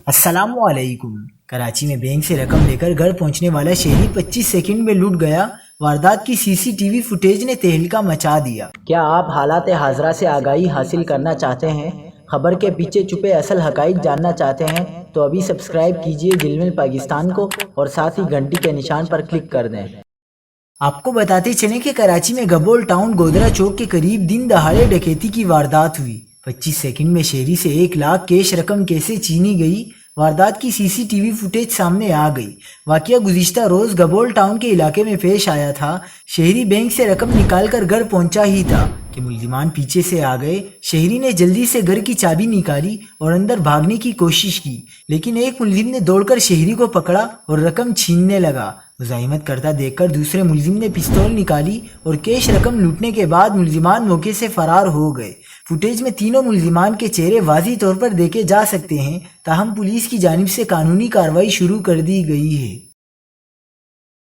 السلام علیکم۔ کراچی میں بینک سے رقم لے کر گھر پہنچنے والا شہری 25 سیکنڈ میں لٹ گیا۔ واردات کی سی سی ٹی وی فوٹیج نے تہلکہ مچا دیا۔ کیا آپ حالات حاضرہ سے آگاہی حاصل کرنا چاہتے ہیں؟ خبر کے پیچھے چھپے اصل حقائق جاننا چاہتے ہیں تو ابھی سبسکرائب کیجئے جلمل پاکستان کو اور ساتھ ہی گھنٹی کے نشان پر کلک کر دیں۔ آپ کو بتاتے چلیں کہ کراچی میں گبول ٹاؤن گودرا چوک کے قریب دن دہاڑے ڈکیتی کی واردات ہوئی۔ 25 سیکنڈ میں شہری سے 1 لاکھ کیش رقم کیسے چھینی گئی؟ واردات کی سی سی ٹی وی فوٹیج سامنے آ گئی۔ واقعہ گزشتہ روز گبول ٹاؤن کے علاقے میں پیش آیا تھا۔ شہری بینک سے رقم نکال کر گھر پہنچا ہی تھا کہ ملزمان پیچھے سے آ گئے۔ شہری نے جلدی سے گھر کی چابی نکالی اور اندر بھاگنے کی کوشش کی، لیکن ایک ملزم نے دوڑ کر شہری کو پکڑا اور رقم چھیننے لگا۔ مزاحمت کرتا دیکھ کر دوسرے ملزم نے پستول نکالی اور کیش رقم لوٹنے کے بعد ملزمان موقع سے فرار ہو گئے۔ فوٹیج میں تینوں ملزمان کے چہرے واضح طور پر دیکھے جا سکتے ہیں، تاہم پولیس کی جانب سے قانونی کارروائی شروع کر دی گئی ہے۔